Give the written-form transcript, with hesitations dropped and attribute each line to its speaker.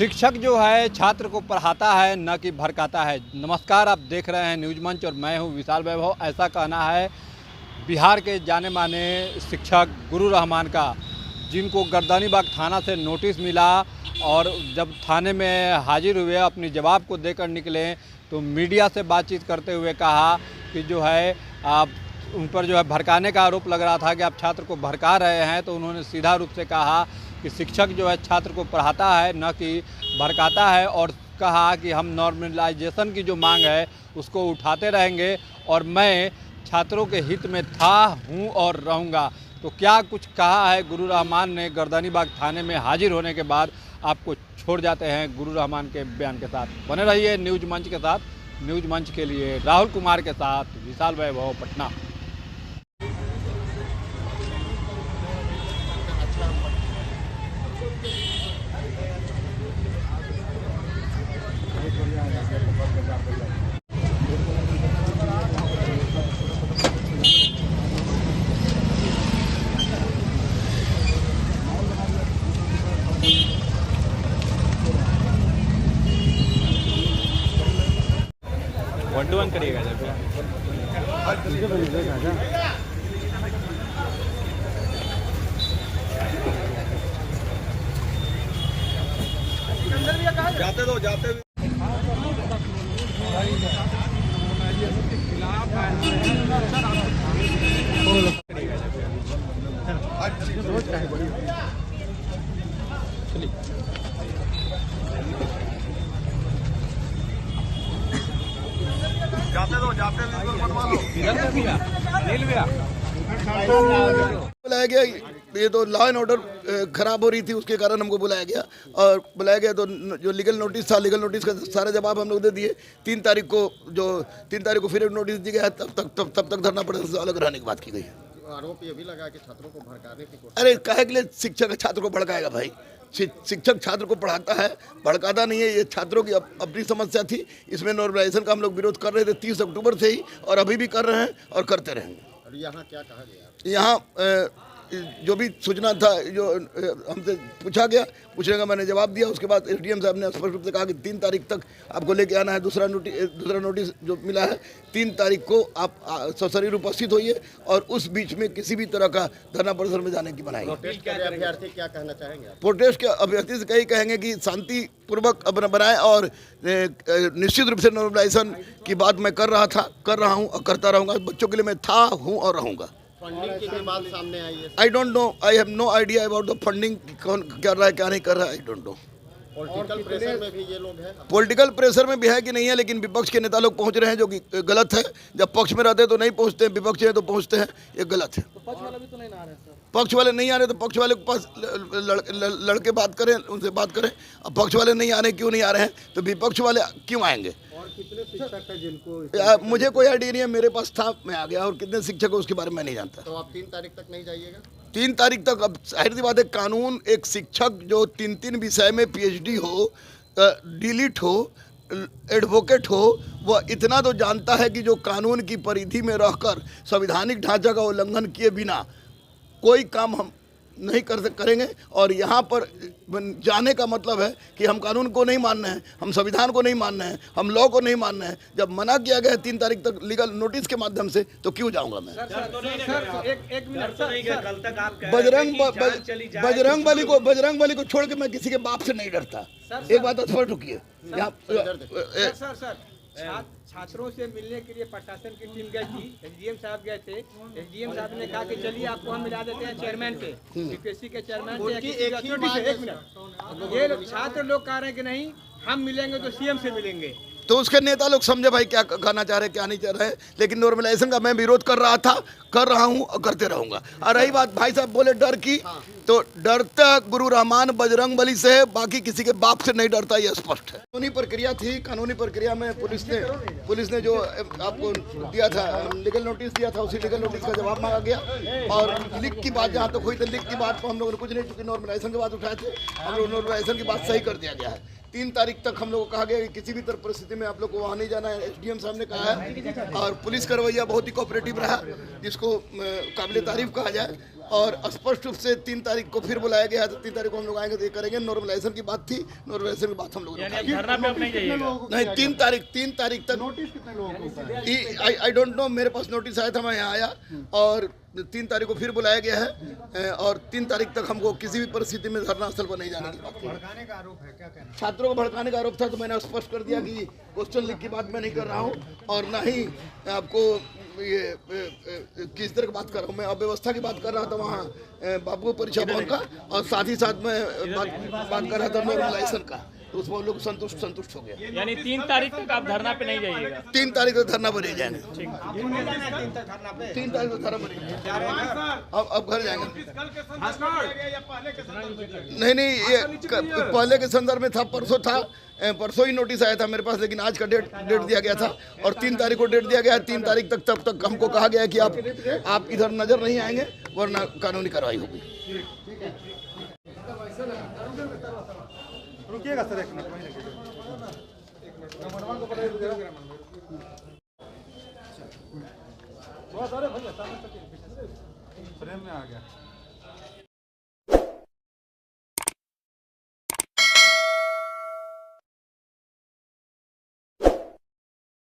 Speaker 1: शिक्षक जो है छात्र को पढ़ाता है न कि भड़काता है। नमस्कार, आप देख रहे हैं न्यूज़ मंच और मैं हूं विशाल वैभव। ऐसा कहना है बिहार के जाने माने शिक्षक गुरु रहमान का, जिनको गर्दनीबाग थाना से नोटिस मिला और जब थाने में हाजिर हुए अपनी जवाब को देकर निकले तो मीडिया से बातचीत करते हुए कहा कि जो है आप उन पर जो है भड़काने का आरोप लग रहा था कि आप छात्र को भड़का रहे हैं। तो उन्होंने सीधा रूप से कहा कि शिक्षक जो है छात्र को पढ़ाता है न कि भड़काता है, और कहा कि हम नॉर्मलाइजेशन की जो मांग है उसको उठाते रहेंगे और मैं छात्रों के हित में था, हूं और रहूंगा। तो क्या कुछ कहा है गुरु रहमान ने गर्दनीबाग थाने में हाजिर होने के बाद, आपको छोड़ जाते हैं गुरु रहमान के बयान के साथ। बने रहिए न्यूज़ मंच के साथ। न्यूज़ मंच के लिए राहुल कुमार के साथ विशाल वैभव, पटना।
Speaker 2: वन टू वन करिएगा
Speaker 3: जाते दो जाते बुलाया गया। ये तो लॉ एंड ऑर्डर खराब हो रही थी, उसके कारण हमको बुलाया गया और बुलाया गया तो जो लीगल नोटिस था, लीगल नोटिस का सारा जवाब हम लोग दे दिए। 3 तारीख को फिर एक नोटिस दिया गया। तब तक धरना प्रदर्शन अलग रहने की बात की गई।
Speaker 4: आरोप ये भी लगा कि छात्रों को भड़काने की कोशिश।
Speaker 3: अरे काहे के लिए शिक्षक छात्र को भड़काएगा भाई? शिक्षक छात्र को पढ़ाता है, भड़काता नहीं है। ये छात्रों की अपनी समस्या थी। इसमें नॉर्मलाइजेशन का हम लोग विरोध कर रहे थे 30 अक्टूबर से ही, और अभी भी कर रहे हैं और करते रहेंगे।
Speaker 4: और यहाँ क्या कहा गया?
Speaker 3: यहाँ जो भी सूचना था, जो हमसे पूछा गया, पूछने का मैंने जवाब दिया। उसके बाद एसडीएम साहब ने स्पष्ट रूप से कहा कि 3 तारीख तक आपको लेके आना है। दूसरा नोटिस जो मिला है 3 तारीख को आप सशरीर उपस्थित होइए और उस बीच में किसी भी तरह का धरना प्रदर्शन में जाने की बनाई।
Speaker 4: प्रोटेस्ट के अभ्यर्थी क्या कहना चाहेंगे?
Speaker 3: प्रोटेस्ट के अभ्यर्थी से कहीं कहेंगे कि शांतिपूर्वक अपना बनाए, और निश्चित रूप से नॉर्मलाइजेशन की बात मैं कर रहा हूँ और करता रहूँगा। बच्चों के लिए मैं था, हूँ और रहूँगा।
Speaker 4: फंडिंग की भी बात सामने आई है।
Speaker 3: I don't know, I have no idea about the funding. कौन कर रहा है क्या नहीं कर रहा है, I don't know.
Speaker 4: Political pressure में भी ये लोग हैं।
Speaker 3: पॉलिटिकल प्रेशर में भी है कि नहीं है, लेकिन विपक्ष के नेता लोग पहुंच रहे हैं, जो कि गलत है। जब पक्ष में रहते हैं तो नहीं पहुंचते हैं, विपक्ष है तो पहुंचते हैं, ये गलत है।
Speaker 4: तो पक्ष वाले भी तो नहीं आ रहे सर।
Speaker 3: पक्ष वाले नहीं आ रहे तो पक्ष वाले के पास लड़के बात करें, उनसे बात करें। अब पक्ष वाले नहीं आ रहे, क्यों नहीं आ रहे हैं, तो विपक्ष वाले क्यों आएंगे?
Speaker 4: और कितने शिक्षक है जिनको?
Speaker 3: मुझे कोई आइडिया नहीं है, मेरे पास था, मैं आ गया। और कितने शिक्षक है उसके बारे में नहीं जानता।
Speaker 4: तो आप 3 तारीख तक नहीं जाइएगा?
Speaker 3: 3 तारीख तक। अब जाहिर सी बात है, कानून, एक शिक्षक जो 3 विषय में PhD हो, डिलीट हो, एडवोकेट हो, वह इतना तो जानता है कि जो कानून की परिधि में रहकर संवैधानिक ढांचा का उल्लंघन किए बिना कोई काम हम नहीं करेंगे। और यहाँ पर जाने का मतलब है कि हम कानून को नहीं मान रहे हैं, हम संविधान को नहीं मान रहे हैं, हम लॉ को नहीं मान रहे हैं। जब मना किया गया है 3 तारीख तक लीगल नोटिस के माध्यम से, तो क्यों जाऊँगा मैं? बजरंग बली को छोड़ के मैं किसी के बाप से नहीं डरता। एक बात स्पष्ट रुकिए।
Speaker 5: छात्रों से मिलने के लिए प्रशासन की टीम गई थी, एसडीएम साहब गए थे। एसडीएम साहब ने कहा कि चलिए आपको हम मिला देते हैं चेयरमैन से, यूपीएससी के चेयरमैन से। एक मिनट, ये छात्र लोग कह रहे हैं कि नहीं, हम मिलेंगे तो सीएम से मिलेंगे।
Speaker 3: तो उसके नेता लोग समझे भाई क्या कहना चाह रहे हैं, क्या नहीं चाह रहे हैं। लेकिन नॉर्मलाइजेशन का मैं विरोध कर रहा था, कर रहा हूं और करते रहूंगा। और रही बात भाई साहब बोले डर की, तो डरता गुरु रहमान बजरंग बली से, बाकी किसी के बाप से नहीं डरता, ये स्पष्ट है। कानूनी प्रक्रिया थी, कानूनी प्रक्रिया में पुलिस ने जो आपको दिया था, लीगल नोटिस दिया था, उसी लीगल नोटिस का जवाब मांगा गया। और लिख की बात जहाँ तक हुई थी, लिख की बात को हम लोगों ने कुछ नहीं, चूंकि नॉर्मलाइजेशन की बात उठाए थे, हम लोग नॉर्मलाइजेशन की बात सही कर दिया गया है। 3 तारीख तक हम लोग को कहा गया कि किसी भी तरह परिस्थिति में आप लोग को वहाँ नहीं जाना है, एसडीएम साहब ने कहा है। और पुलिस का रवैया बहुत ही कोऑपरेटिव रहा, जिसको काबिल तारीफ कहा जाए। और स्पष्ट रूप से 3 तारीख को फिर बुलाया गया है, तो 3 तारीख को हम लोग आएंगे तो ये करेंगे। नॉर्मलाइजेशन की बात थी, नॉर्मलाइजेशन की बात हम लोग
Speaker 2: धरना पे अब नहीं जाइएगा।
Speaker 3: नहीं, 3 तारीख तक
Speaker 4: नोटिस कितने लोगों को होता है?
Speaker 3: आई डोंट नो, मेरे पास नोटिस आया था, मैं यहाँ आया और 3 तारीख को फिर बुलाया गया है और 3 तारीख तक हमको किसी भी परिस्थिति में धरना स्थल पर नहीं जाने की बात।
Speaker 5: भड़काने का आरोप है, क्या कहना?
Speaker 3: छात्रों को भड़काने का आरोप था, तो मैंने स्पष्ट कर दिया कि क्वेश्चन लीक की बात मैं नहीं कर रहा हूँ और ना ही आपको ये किस तरह की बात कर रहा हूँ। मैं अव्यवस्था की बात कर रहा था वहाँ बाबू परीक्षा भवन का, और साथ ही साथ मैं बात कर रहा था नॉर्मलाइजेशन का, तो उसमें लोग संतुष्ट हो गया।
Speaker 2: यानी 3 तारीख तक आप धरना पे नहीं जाइएगा।
Speaker 3: 3 तारीख को धरना पर ही जाएंगे।
Speaker 5: आपको नहीं जाना है 3 तक धरना पे?
Speaker 3: 3 तारीख को धरना पर ही जाएंगे। अब घर जाएंगे। नहीं, ये पहले के संदर्भ में था, परसों ही नोटिस आया था मेरे पास, लेकिन आज का डेट दिया गया था और 3 तारीख को डेट दिया गया है। 3 तारीख तक, तब तक हमको कहा गया है कि आप इधर नजर नहीं आएंगे वरना कानूनी कार्रवाई होगी।
Speaker 4: रुकिएगा सर, एक मिनट। फ्रेम में आ गया।